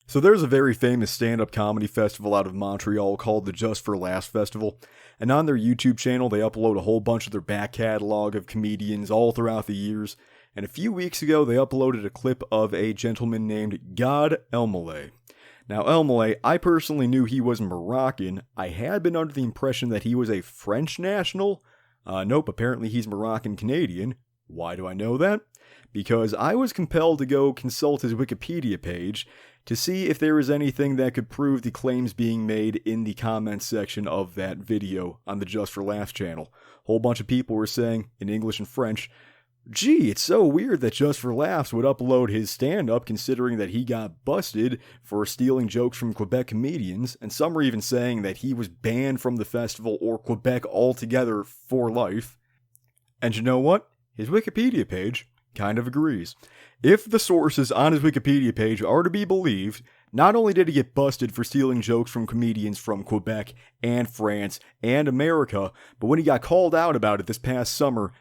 So there's a very famous stand-up comedy festival out of Montreal called the Just for Laughs Festival, and on their YouTube channel they upload a whole bunch of their back catalog of comedians all throughout the years, and a few weeks ago they uploaded a clip of a gentleman named Gad Elmaleh. Now Elmaleh, I personally knew he was Moroccan. I had been under the impression that he was a French national. Nope, apparently he's Moroccan-Canadian. Why do I know that? Because I was compelled to go consult his Wikipedia page to see if there was anything that could prove the claims being made in the comments section of that video on the Just for Laughs channel. A whole bunch of people were saying, in English and French, "Gee, it's so weird that Just for Laughs would upload his stand-up considering that he got busted for stealing jokes from Quebec comedians," and some were even saying that he was banned from the festival or Quebec altogether for life. And you know what? His Wikipedia page kind of agrees. If the sources on his Wikipedia page are to be believed, not only did he get busted for stealing jokes from comedians from Quebec and France and America, but when he got called out about it this past summer,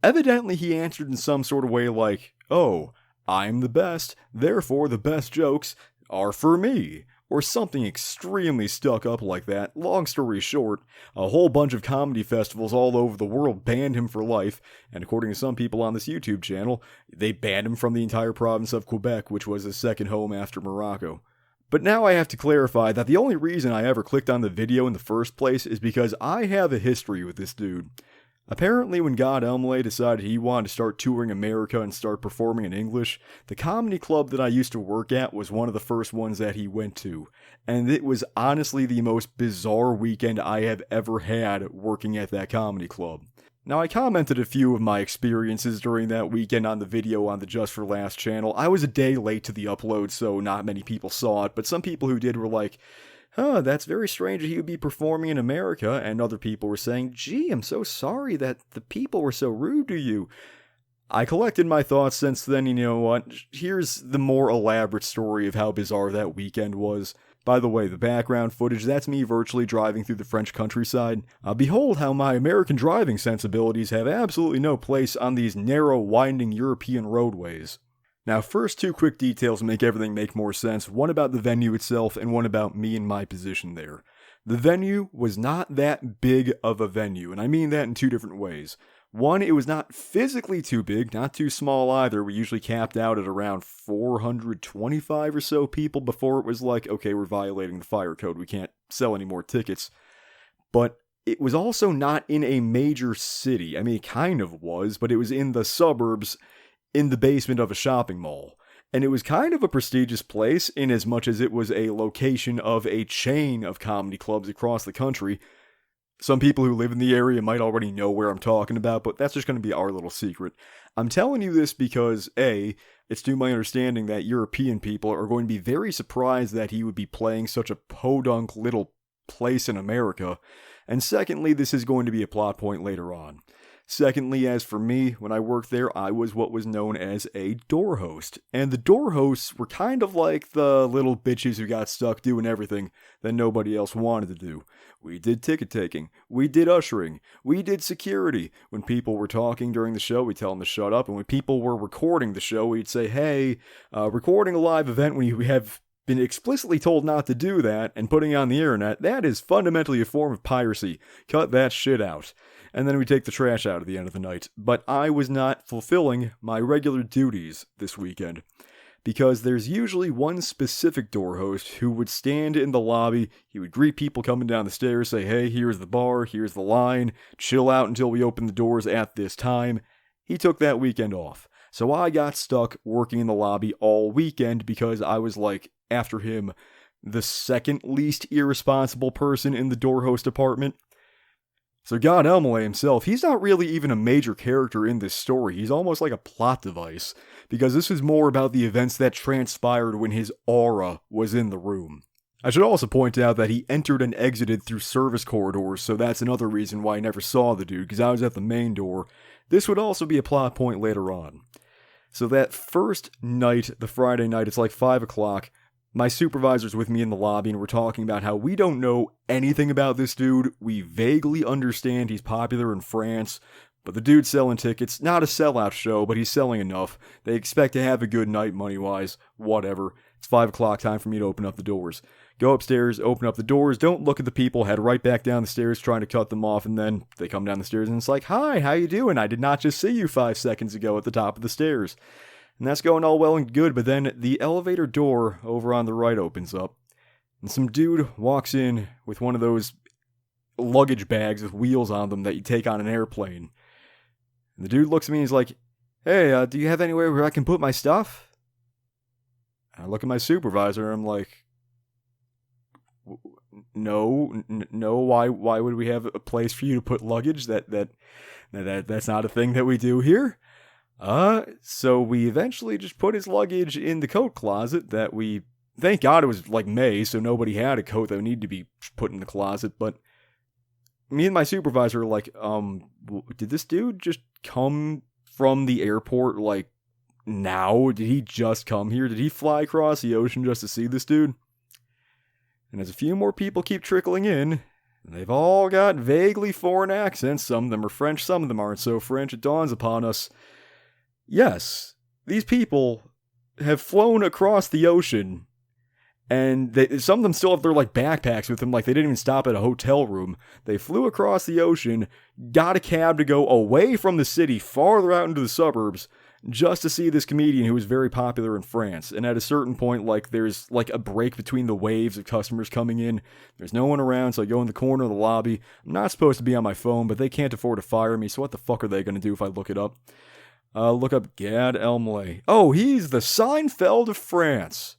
evidently he answered in some sort of way like, "Oh, I'm the best, therefore the best jokes are for me," or something extremely stuck up like that. Long story short, a whole bunch of comedy festivals all over the world banned him for life, and according to some people on this YouTube channel, they banned him from the entire province of Quebec, which was his second home after Morocco. But now I have to clarify that the only reason I ever clicked on the video in the first place is because I have a history with this dude. Apparently, when Gad Elmaleh decided he wanted to start touring America and start performing in English, the comedy club that I used to work at was one of the first ones that he went to, and it was honestly the most bizarre weekend I have ever had working at that comedy club. Now, I commented a few of my experiences during that weekend on the video on the Just for Laughs channel. I was a day late to the upload, so not many people saw it, but some people who did were like, "That's very strange that he would be performing in America," and other people were saying, "Gee, I'm so sorry that the people were so rude to you." I collected my thoughts since then, you know what, here's the more elaborate story of how bizarre that weekend was. By the way, the background footage, that's me virtually driving through the French countryside. Behold how my American driving sensibilities have absolutely no place on these narrow, winding European roadways. Now, first two quick details make everything make more sense, one about the venue itself and one about me and my position there. The venue was not that big of a venue, and I mean that in two different ways. One, it was not physically too big, not too small either. We usually capped out at around 425 or so people before it was like, okay, we're violating the fire code, we can't sell any more tickets. But it was also not in a major city. I mean, it kind of was, but it was in the suburbs, in the basement of a shopping mall. And it was kind of a prestigious place in as much as it was a location of a chain of comedy clubs across the country. Some people who live in the area might already know where I'm talking about, but that's just going to be our little secret. I'm telling you this because, A, it's to my understanding that European people are going to be very surprised that he would be playing such a podunk little place in America, and secondly, this is going to be a plot point later on. Secondly, as for me, when I worked there, I was what was known as a door host. And the door hosts were kind of like the little bitches who got stuck doing everything that nobody else wanted to do. We did ticket taking. We did ushering. We did security. When people were talking during the show, we'd tell them to shut up. And when people were recording the show, we'd say, "Hey, recording a live event when you have been explicitly told not to do that and putting it on the internet, that is fundamentally a form of piracy. Cut that shit out." And then we take the trash out at the end of the night. But I was not fulfilling my regular duties this weekend, because there's usually one specific door host who would stand in the lobby. He would greet people coming down the stairs, say, "Hey, here's the bar, here's the line, chill out until we open the doors at this time." He took that weekend off. So I got stuck working in the lobby all weekend because I was like, after him, the second least irresponsible person in the door host department. So Gad Elmaleh himself, he's not really even a major character in this story. He's almost like a plot device, because this is more about the events that transpired when his aura was in the room. I should also point out that he entered and exited through service corridors, so that's another reason why I never saw the dude, because I was at the main door. This would also be a plot point later on. So that first night, the Friday night, it's like 5 o'clock, my supervisor's with me in the lobby and we're talking about how we don't know anything about this dude. We vaguely understand he's popular in France, but the dude's selling tickets. Not a sellout show, but he's selling enough. They expect to have a good night money-wise. Whatever. It's 5 o'clock, time for me to open up the doors. Go upstairs, open up the doors, don't look at the people, head right back down the stairs trying to cut them off, and then they come down the stairs and it's like, hi, how you doing? I did not just see you 5 seconds ago at the top of the stairs. And that's going all well and good, but then the elevator door over on the right opens up, and some dude walks in with one of those luggage bags with wheels on them that you take on an airplane. And the dude looks at me and he's like, hey, do you have anywhere where I can put my stuff? And I look at my supervisor and I'm like, no, why would we have a place for you to put luggage? That's not a thing that we do here. So we eventually just put his luggage in the coat closet that we, thank God it was like May, so nobody had a coat that would need to be put in the closet, but me and my supervisor are like, did this dude just come from the airport, like, now? Did he just come here? Did he fly across the ocean just to see this dude? And as a few more people keep trickling in, they've all got vaguely foreign accents. Some of them are French, some of them aren't so French. It dawns upon us, yes, these people have flown across the ocean, and some of them still have their like backpacks with them, like they didn't even stop at a hotel room. They flew across the ocean, got a cab to go away from the city, farther out into the suburbs, just to see this comedian who was very popular in France. And at a certain point, like, there's like a break between the waves of customers coming in. There's no one around, so I go in the corner of the lobby. I'm not supposed to be on my phone, but they can't afford to fire me, so what the fuck are they going to do if I look it up? Look up Gad Elmaleh. Oh, he's the Seinfeld of France.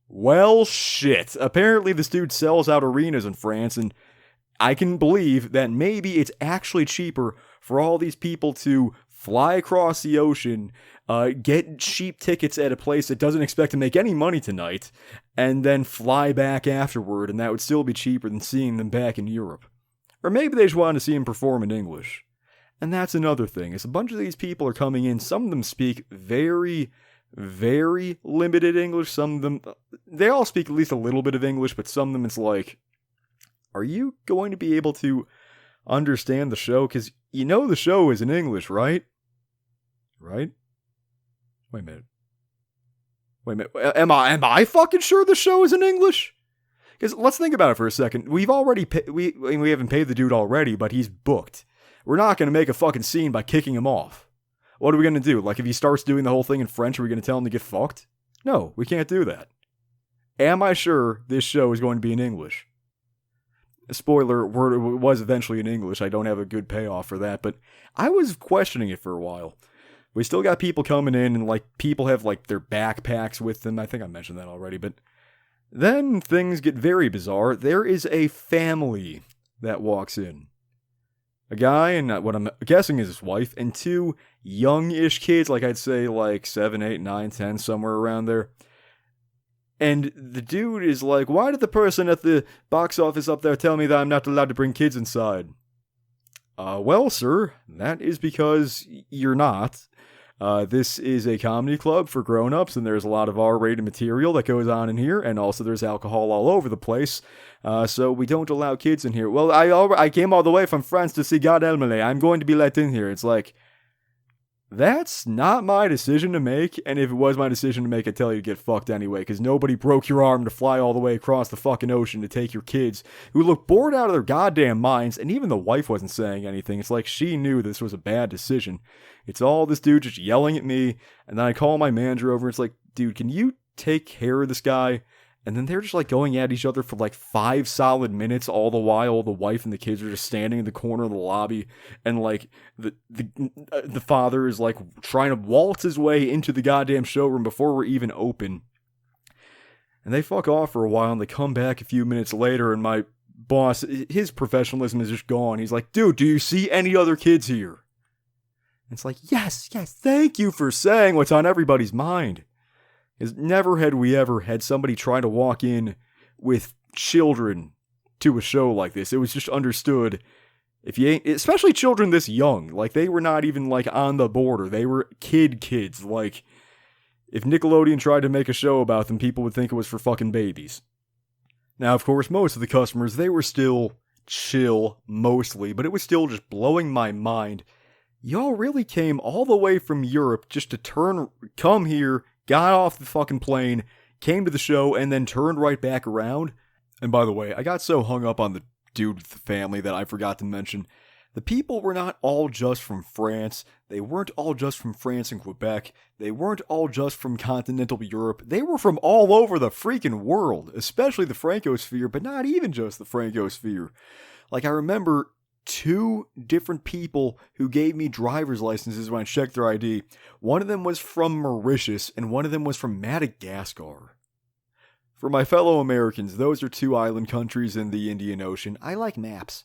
Well, shit. Apparently this dude sells out arenas in France, and I can believe that maybe it's actually cheaper for all these people to fly across the ocean, get cheap tickets at a place that doesn't expect to make any money tonight, and then fly back afterward, and that would still be cheaper than seeing them back in Europe. Or maybe they just wanted to see him perform in English. And that's another thing, is a bunch of these people are coming in, some of them speak very, very limited English, some of them, they all speak at least a little bit of English, but some of them it's like, are you going to be able to understand the show? Because you know the show is in English, right? Right? Wait a minute. Am I fucking sure the show is in English? Because let's think about it for a second. We've already we haven't paid the dude already, but he's booked. We're not going to make a fucking scene by kicking him off. What are we going to do? Like, if he starts doing the whole thing in French, are we going to tell him to get fucked? No, we can't do that. Am I sure this show is going to be in English? Spoiler, it was eventually in English. I don't have a good payoff for that, but I was questioning it for a while. We still got people coming in, and like people have like their backpacks with them. I think I mentioned that already, but then things get very bizarre. There is a family that walks in. A guy and what I'm guessing is his wife, and 2 young-ish kids, like I'd say like 7, 8, 9, 10, somewhere around there. And the dude is like, why did the person at the box office up there tell me that I'm not allowed to bring kids inside? Well, sir, that is because you're not. This is a comedy club for grown-ups, and there's a lot of R-rated material that goes on in here, and also there's alcohol all over the place, so we don't allow kids in here. Well, I came all the way from France to see Gad Elmaleh. I'm going to be let in here. It's like, that's not my decision to make, and if it was my decision to make, I'd tell you to get fucked anyway, because nobody broke your arm to fly all the way across the fucking ocean to take your kids, who look bored out of their goddamn minds, and even the wife wasn't saying anything. It's like she knew this was a bad decision. It's all this dude just yelling at me, and then I call my manager over, it's like, dude, can you take care of this guy? And then they're just like going at each other for like 5 solid minutes, all the while the wife and the kids are just standing in the corner of the lobby, and like the father is like trying to waltz his way into the goddamn showroom before we're even open. And they fuck off for a while, and they come back a few minutes later, and my boss, his professionalism is just gone. He's like, dude, do you see any other kids here? And it's like, yes, thank you for saying what's on everybody's mind. Because never had we ever had somebody try to walk in with children to a show like this. It was just understood, if you ain't, especially children this young, like they were not even like on the border. They were kids. Like, if Nickelodeon tried to make a show about them, people would think it was for fucking babies. Now, of course, most of the customers, they were still chill, mostly, but it was still just blowing my mind. Y'all really came all the way from Europe just to come here, got off the fucking plane, came to the show, and then turned right back around. And by the way, I got so hung up on the dude with the family that I forgot to mention, the people were not all just from France. They weren't all just from France and Quebec. They weren't all just from continental Europe. They were from all over the freaking world, especially the Francosphere, but not even just the Francosphere. Like, I remember 2 different people who gave me driver's licenses when I checked their ID. One of them was from Mauritius, and one of them was from Madagascar. For my fellow Americans, those are 2 island countries in the Indian Ocean. I like maps.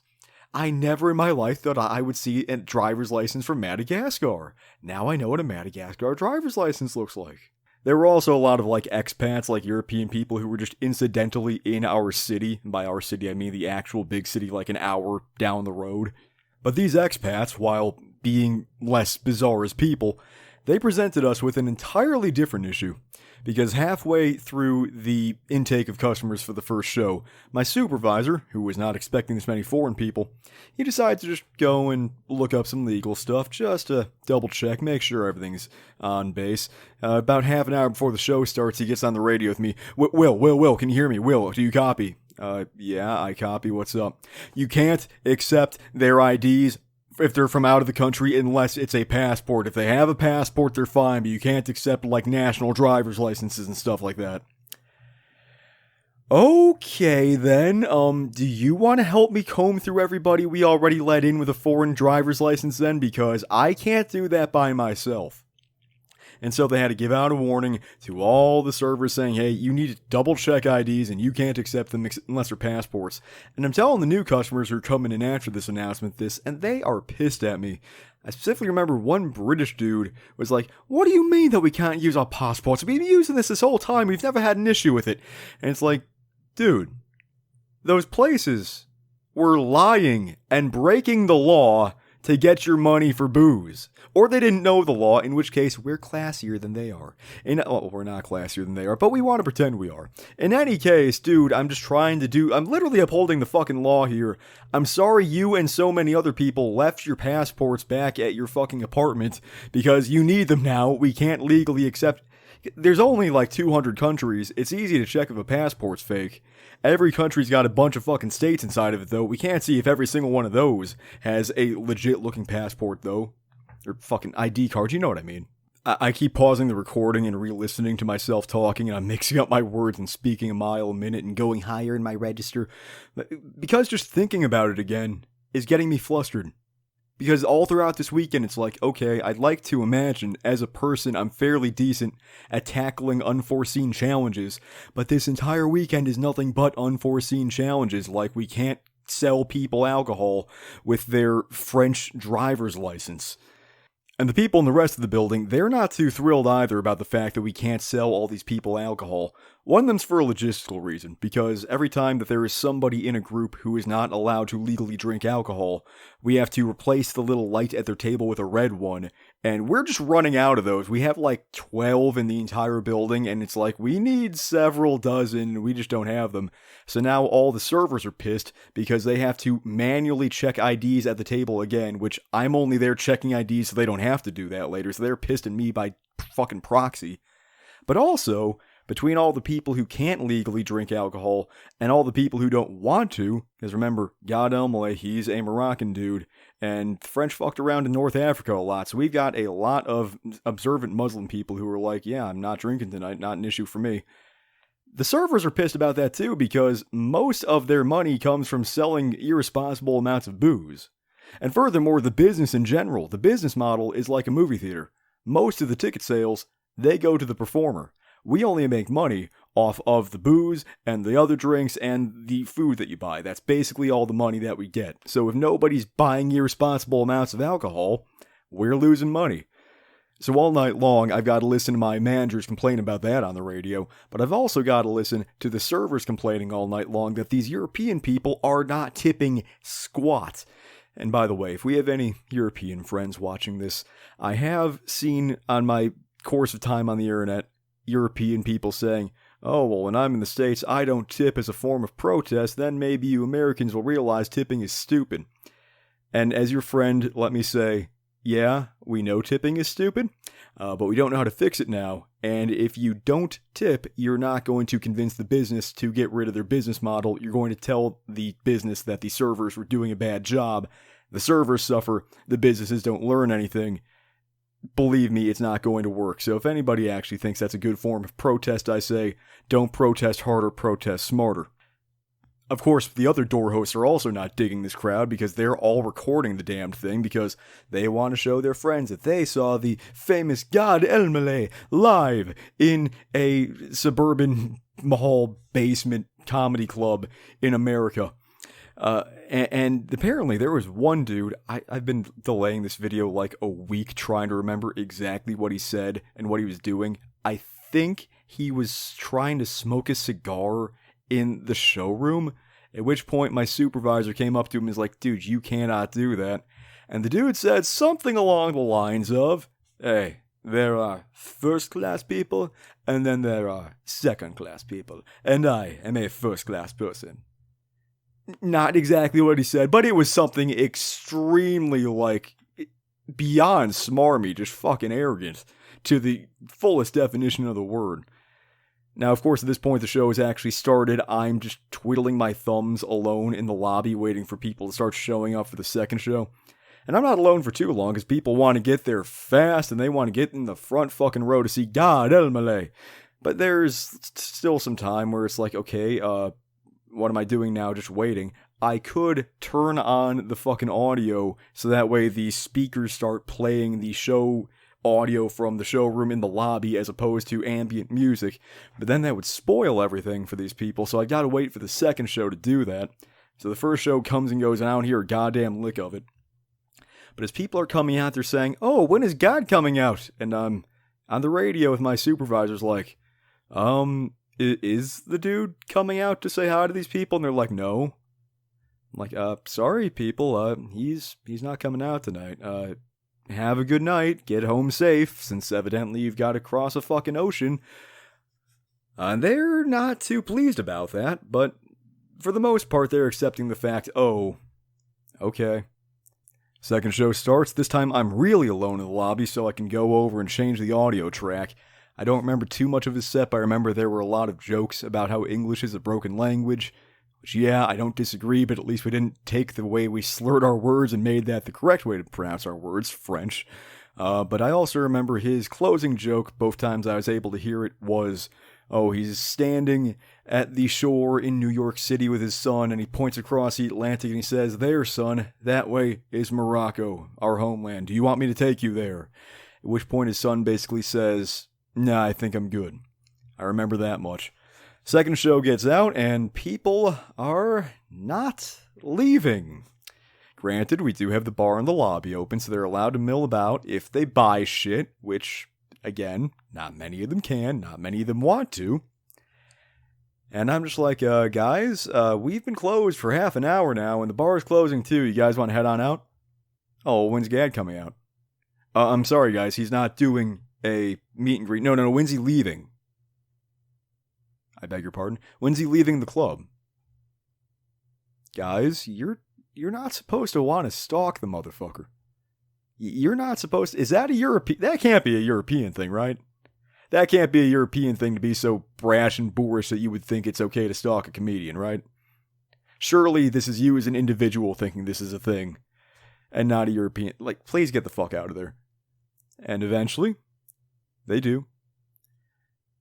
I never in my life thought I would see a driver's license from Madagascar. Now I know what a Madagascar driver's license looks like. There were also a lot of like expats, like European people who were just incidentally in our city. And by our city, I mean the actual big city like an hour down the road. But these expats, while being less bizarre as people, they presented us with an entirely different issue. Because halfway through the intake of customers for the first show, my supervisor, who was not expecting this many foreign people, he decided to just go and look up some legal stuff just to double check, make sure everything's on base. About half an hour before the show starts, he gets on the radio with me. Will, can you hear me? Will, do you copy? Yeah, I copy. What's up? You can't accept their IDs if they're from out of the country unless it's a passport. If they have a passport, they're fine, but you can't accept like national driver's licenses and stuff like that. Okay then, do you want to help me comb through everybody we already let in with a foreign driver's license then? Because I can't do that by myself. And so they had to give out a warning to all the servers saying, hey, you need to double check IDs and you can't accept them unless they're passports. And I'm telling the new customers who are coming in after this announcement this, and they are pissed at me. I specifically remember one British dude was like, what do you mean that we can't use our passports? We've been using this whole time. We've never had an issue with it. And it's like, dude, those places were lying and breaking the law to get your money for booze. Or they didn't know the law, in which case we're classier than they are. We're not classier than they are, but we want to pretend we are. In any case, dude, I'm literally upholding the fucking law here. I'm sorry you and so many other people left your passports back at your fucking apartment because you need them now. We can't legally accept. There's only like 200 countries. It's easy to check if a passport's fake. Every country's got a bunch of fucking states inside of it, though. We can't see if every single one of those has a legit-looking passport, though. Or fucking ID card, you know what I mean. I keep pausing the recording and re-listening to myself talking, and I'm mixing up my words and speaking a mile a minute and going higher in my register. Because just thinking about it again is getting me flustered. Because all throughout this weekend, it's like, okay, I'd like to imagine as a person I'm fairly decent at tackling unforeseen challenges, but this entire weekend is nothing but unforeseen challenges, like we can't sell people alcohol with their French driver's license. And the people in the rest of the building, they're not too thrilled either about the fact that we can't sell all these people alcohol. One of them's for a logistical reason, because every time that there is somebody in a group who is not allowed to legally drink alcohol, we have to replace the little light at their table with a red one, and we're just running out of those. We have like 12 in the entire building, and it's like, we need several dozen, we just don't have them. So now all the servers are pissed because they have to manually check IDs at the table again, which I'm only there checking IDs so they don't have to do that later, so they're pissed at me by fucking proxy. But also, between all the people who can't legally drink alcohol and all the people who don't want to, because remember, Gad Elmaleh, he's a Moroccan dude, and French fucked around in North Africa a lot, so we've got a lot of observant Muslim people who are like, yeah, I'm not drinking tonight, not an issue for me. The servers are pissed about that too, because most of their money comes from selling irresponsible amounts of booze. And furthermore, the business in general, the business model is like a movie theater. Most of the ticket sales, they go to the performer. We only make money off of the booze and the other drinks and the food that you buy. That's basically all the money that we get. So if nobody's buying irresponsible amounts of alcohol, we're losing money. So all night long, I've got to listen to my managers complain about that on the radio, but I've also got to listen to the servers complaining all night long that these European people are not tipping squat. And by the way, if we have any European friends watching this, I have seen on my course of time on the internet, European people saying, oh, well, when I'm in the States, I don't tip as a form of protest, then maybe you Americans will realize tipping is stupid. And as your friend, let me say, yeah, we know tipping is stupid, but we don't know how to fix it now. And if you don't tip, you're not going to convince the business to get rid of their business model. You're going to tell the business that the servers were doing a bad job. The servers suffer, the businesses don't learn anything. Believe me, it's not going to work. So if anybody actually thinks that's a good form of protest, I say, don't protest harder, protest smarter. Of course, the other door hosts are also not digging this crowd because they're all recording the damned thing because they want to show their friends that they saw the famous Gad Elmaleh live in a suburban mall basement comedy club in America. And apparently there was one dude, I've been delaying this video like a week trying to remember exactly what he said and what he was doing. I think he was trying to smoke a cigar in the showroom, at which point my supervisor came up to him and was like, dude, you cannot do that. And the dude said something along the lines of, hey, there are first-class people, and then there are second-class people, and I am a first-class person. Not exactly what he said, but it was something extremely, beyond smarmy, just fucking arrogant, to the fullest definition of the word. Now, of course, at this point, the show has actually started. I'm just twiddling my thumbs alone in the lobby, waiting for people to start showing up for the second show. And I'm not alone for too long, because people want to get there fast, and they want to get in the front fucking row to see Gad Elmaleh. But there's still some time where it's like, okay, what am I doing now? Just waiting. I could turn on the fucking audio, so that way the speakers start playing the show audio from the showroom in the lobby as opposed to ambient music, but then that would spoil everything for these people, so I gotta wait for the second show to do that. So the first show comes and goes, and I don't hear a goddamn lick of it. But as people are coming out, they're saying, oh, when is God coming out? And I'm on the radio with my supervisors like, is the dude coming out to say hi to these people? And they're like, no. I'm like, sorry people, he's not coming out tonight. Have a good night, get home safe, since evidently you've got to cross a fucking ocean. And they're not too pleased about that, but for the most part, they're accepting the fact, oh, okay. Second show starts. This time I'm really alone in the lobby, so I can go over and change the audio track. I don't remember too much of his set, but I remember there were a lot of jokes about how English is a broken language. Which, yeah, I don't disagree, but at least we didn't take the way we slurred our words and made that the correct way to pronounce our words, French. But I also remember his closing joke, both times I was able to hear it, was, oh, he's standing at the shore in New York City with his son, and he points across the Atlantic and he says, there, son, that way is Morocco, our homeland. Do you want me to take you there? At which point his son basically says, nah, I think I'm good. I remember that much. Second show gets out, and people are not leaving. Granted, we do have the bar and the lobby open, so they're allowed to mill about if they buy shit, which, again, not many of them can, not many of them want to. And I'm just like, guys, we've been closed for half an hour now, and the bar is closing too. You guys want to head on out? Oh, when's Gad coming out? I'm sorry, guys, he's not doing a meet and greet. No, when's he leaving? I beg your pardon. When's he leaving the club? Guys, you're not supposed to want to stalk the motherfucker. You're not supposed to... Is that a European... That can't be a European thing, right? That can't be a European thing to be so brash and boorish that you would think it's okay to stalk a comedian, right? Surely this is you as an individual thinking this is a thing, and not a European... Like, please get the fuck out of there. And eventually, they do.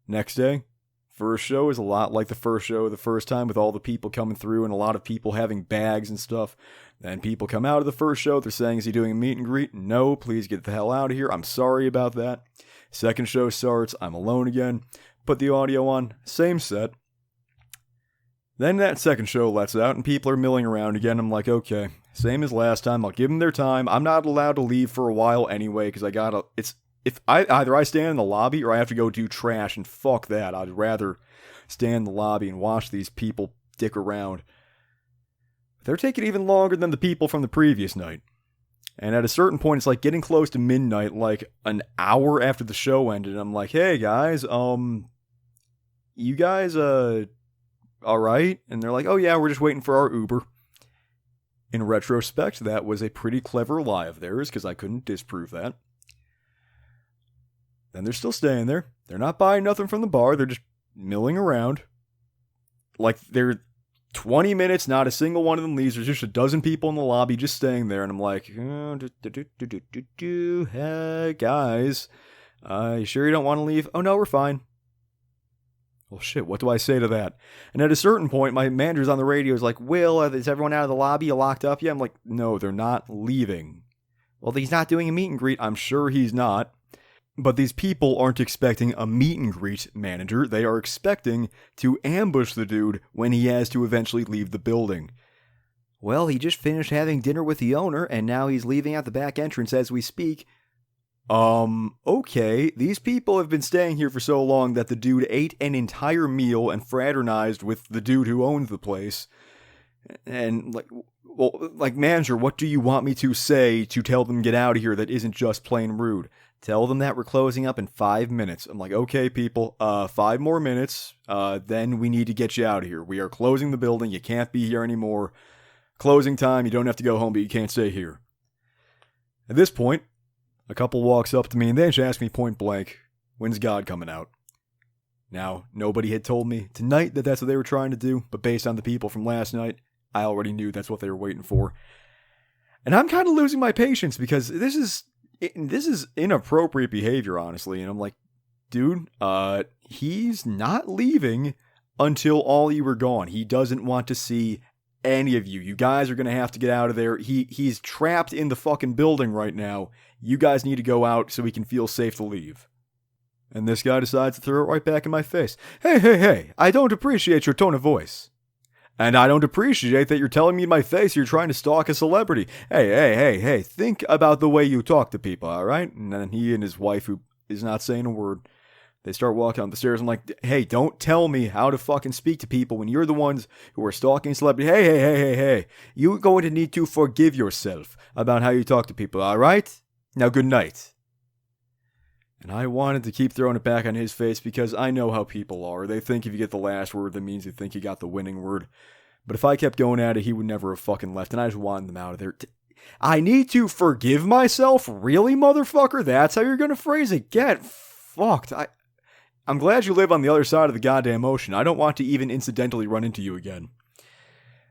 Next day, first show is a lot like the first show the first time, with all the people coming through and a lot of people having bags and stuff. Then people come out of the first show, they're saying, is he doing a meet and greet? No, please get the hell out of here. I'm sorry about that. Second show starts, I'm alone again. Put the audio on, same set. Then that second show lets out and people are milling around again. I'm like, okay, same as last time. I'll give them their time. I'm not allowed to leave for a while anyway, because either I stand in the lobby or I have to go do trash, and fuck that. I'd rather stand in the lobby and watch these people dick around. They're taking even longer than the people from the previous night. And at a certain point, it's like getting close to midnight, like an hour after the show ended. I'm like, hey guys, you guys, alright? And they're like, oh yeah, we're just waiting for our Uber. In retrospect, that was a pretty clever lie of theirs, because I couldn't disprove that. Then they're still staying there. They're not buying nothing from the bar. They're just milling around. Like, they're 20 minutes, not a single one of them leaves. There's just a dozen people in the lobby just staying there. And I'm like, hey, guys, you sure you don't want to leave? Oh, no, we're fine. Well, shit, what do I say to that? And at a certain point, my manager's on the radio. Is like, Will, is everyone out of the lobby? You locked up yet? I'm like, no, they're not leaving. Well, he's not doing a meet and greet. I'm sure he's not. But these people aren't expecting a meet and greet, manager. They are expecting to ambush the dude when he has to eventually leave the building. Well, he just finished having dinner with the owner, and now he's leaving out the back entrance as we speak. Okay, these people have been staying here for so long that the dude ate an entire meal and fraternized with the dude who owned the place. And, manager, what do you want me to say to tell them get out of here that isn't just plain rude? Tell them that we're closing up in 5 minutes. I'm like, okay, people, 5 more minutes, then we need to get you out of here. We are closing the building, you can't be here anymore. Closing time, you don't have to go home, but you can't stay here. At this point, a couple walks up to me and they just ask me point blank, when's God coming out? Now, nobody had told me tonight that that's what they were trying to do, but based on the people from last night, I already knew that's what they were waiting for. And I'm kind of losing my patience because this is inappropriate behavior, honestly. And I'm like, dude, he's not leaving until all you are gone. He doesn't want to see any of you. You guys are going to have to get out of there. He's trapped in the fucking building right now. You guys need to go out so he can feel safe to leave. And this guy decides to throw it right back in my face. Hey, I don't appreciate your tone of voice. And I don't appreciate that you're telling me in my face you're trying to stalk a celebrity. Hey, think about the way you talk to people, alright? And then he and his wife, who is not saying a word, they start walking down the stairs. I'm like, hey, don't tell me how to fucking speak to people when you're the ones who are stalking celebrities. Hey. You're going to need to forgive yourself about how you talk to people, alright? Now, good night. And I wanted to keep throwing it back on his face because I know how people are. They think if you get the last word, that means you think you got the winning word. But if I kept going at it, he would never have fucking left, and I just wanted them out of there. I need to forgive myself? Really, motherfucker? That's how you're gonna phrase it? Get fucked. I'm glad you live on the other side of the goddamn ocean. I don't want to even incidentally run into you again.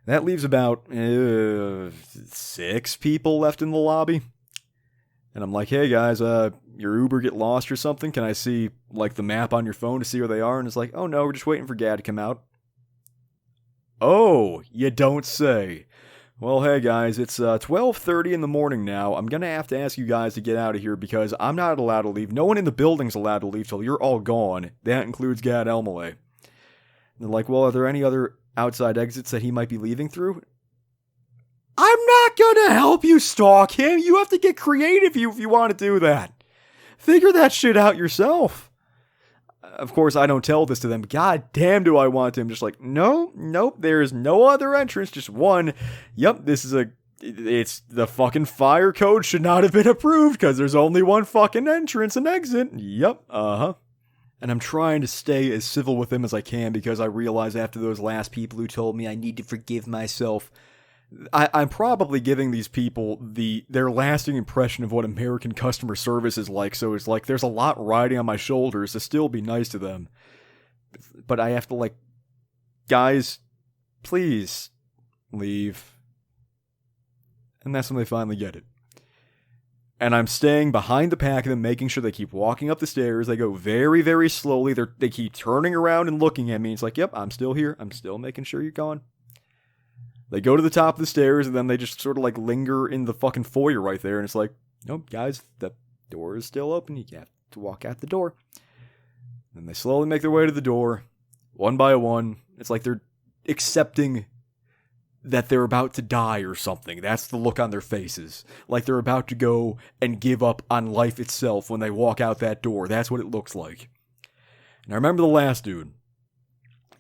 That leaves about 6 people left in the lobby. And I'm like, hey guys, your Uber get lost or something? Can I see, the map on your phone to see where they are? And it's like, oh no, we're just waiting for Gad to come out. Oh, you don't say. Well, hey guys, it's 12:30 in the morning now. I'm going to have to ask you guys to get out of here because I'm not allowed to leave. No one in the building's allowed to leave till you're all gone. That includes Gad Elmaleh. And they're like, well, are there any other outside exits that he might be leaving through? I'm not gonna help you stalk him. You have to get creative if you want to do that. Figure that shit out yourself. Of course, I don't tell this to them. God damn, do I want to. I'm just like, nope, there's no other entrance, just one. Yep, it's the fucking fire code should not have been approved because there's only one fucking entrance and exit. Yep, And I'm trying to stay as civil with them as I can because I realize after those last people who told me I need to forgive myself, I'm probably giving these people their lasting impression of what American customer service is like, so it's like there's a lot riding on my shoulders to still be nice to them. But I have to guys, please leave. And that's when they finally get it. And I'm staying behind the pack of them, making sure they keep walking up the stairs. They go very, very slowly. They keep turning around and looking at me. It's like, yep, I'm still here. I'm still making sure you're gone. They go to the top of the stairs, and then they just sort of linger in the fucking foyer right there. And it's like, nope, guys, the door is still open. You have to walk out the door. Then they slowly make their way to the door, one by one. It's like they're accepting that they're about to die or something. That's the look on their faces. Like they're about to go and give up on life itself when they walk out that door. That's what it looks like. And I remember the last dude.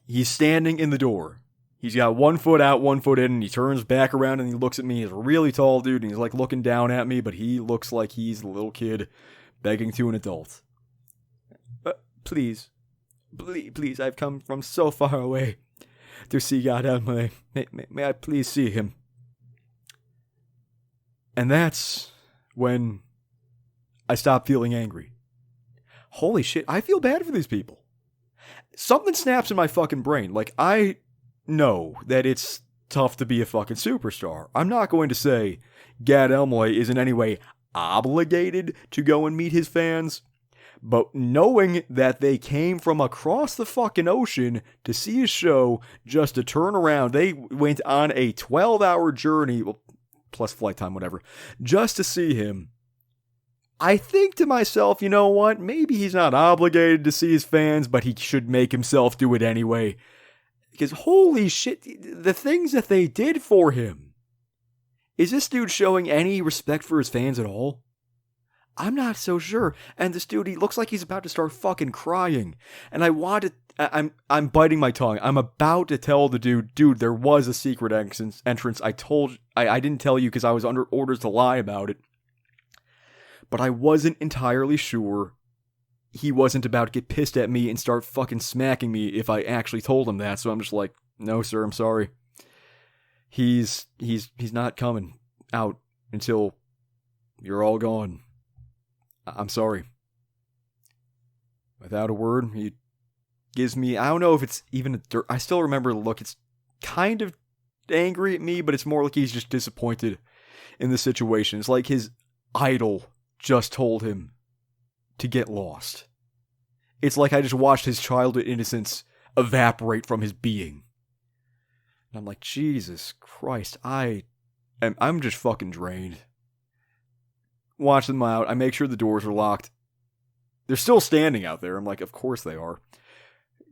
He's standing in the door. He's got 1 foot out, 1 foot in, and he turns back around and he looks at me. He's a really tall dude, and he's looking down at me, but he looks like he's a little kid begging to an adult. Please, I've come from so far away to see Gad Elmaleh. May I please see him? And that's when I stopped feeling angry. Holy shit, I feel bad for these people. Something snaps in my fucking brain. Like, I know that it's tough to be a fucking superstar. I'm not going to say Gad Elmaleh is in any way obligated to go and meet his fans, but knowing that they came from across the fucking ocean to see his show just to turn around, they went on a 12-hour journey, well, plus flight time, whatever, just to see him. I think to myself, you know what? Maybe he's not obligated to see his fans, but he should make himself do it anyway. Because holy shit, the things that they did for him. Is this dude showing any respect for his fans at all? I'm not so sure. And this dude, he looks like he's about to start fucking crying. And I'm biting my tongue. I'm about to tell the dude, there was a secret entrance. I didn't tell you because I was under orders to lie about it. But I wasn't entirely sure he wasn't about to get pissed at me and start fucking smacking me if I actually told him that. So I'm just like, no, sir, I'm sorry. He's not coming out until you're all gone. I'm sorry. Without a word, he gives me, I don't know if it's even I still remember the look. It's kind of angry at me, but it's more like he's just disappointed in the situation. It's like his idol just told him to get lost. It's like I just watched his childhood innocence evaporate from his being. And I'm like, Jesus Christ, I'm just fucking drained. Watch them out. I make sure the doors are locked. They're still standing out there. I'm like, of course they are.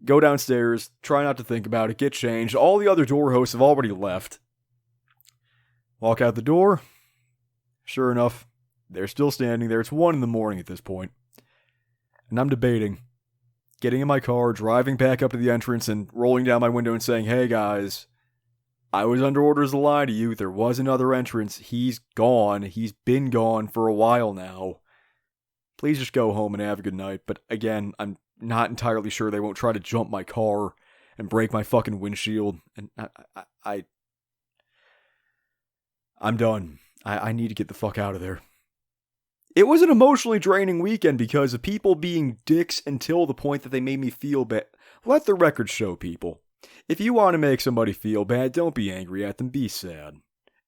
Go downstairs, try not to think about it, get changed. All the other door hosts have already left. Walk out the door. Sure enough, they're still standing there. It's 1 a.m. at this point. And I'm debating getting in my car, driving back up to the entrance, and rolling down my window and saying, hey guys, I was under orders to lie to you. There was another entrance. He's gone. He's been gone for a while now. Please just go home and have a good night. But again, I'm not entirely sure they won't try to jump my car and break my fucking windshield. And I'm done. I need to get the fuck out of there. It was an emotionally draining weekend because of people being dicks until the point that they made me feel bad. Let the record show, people. If you want to make somebody feel bad, don't be angry at them, be sad.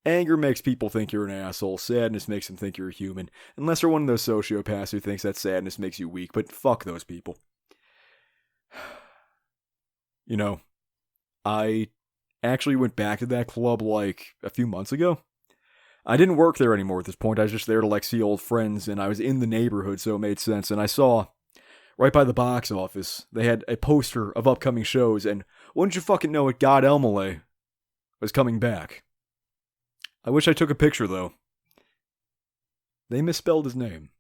Anger makes people think you're an asshole. Sadness makes them think you're a human. Unless you're one of those sociopaths who thinks that sadness makes you weak, but fuck those people. You know, I actually went back to that club like a few months ago. I didn't work there anymore at this point. I was just there to like see old friends, and I was in the neighborhood, so it made sense. And I saw right by the box office, they had a poster of upcoming shows, and wouldn't you fucking know it, Gad Elmaleh was coming back. I wish I took a picture, though. They misspelled his name.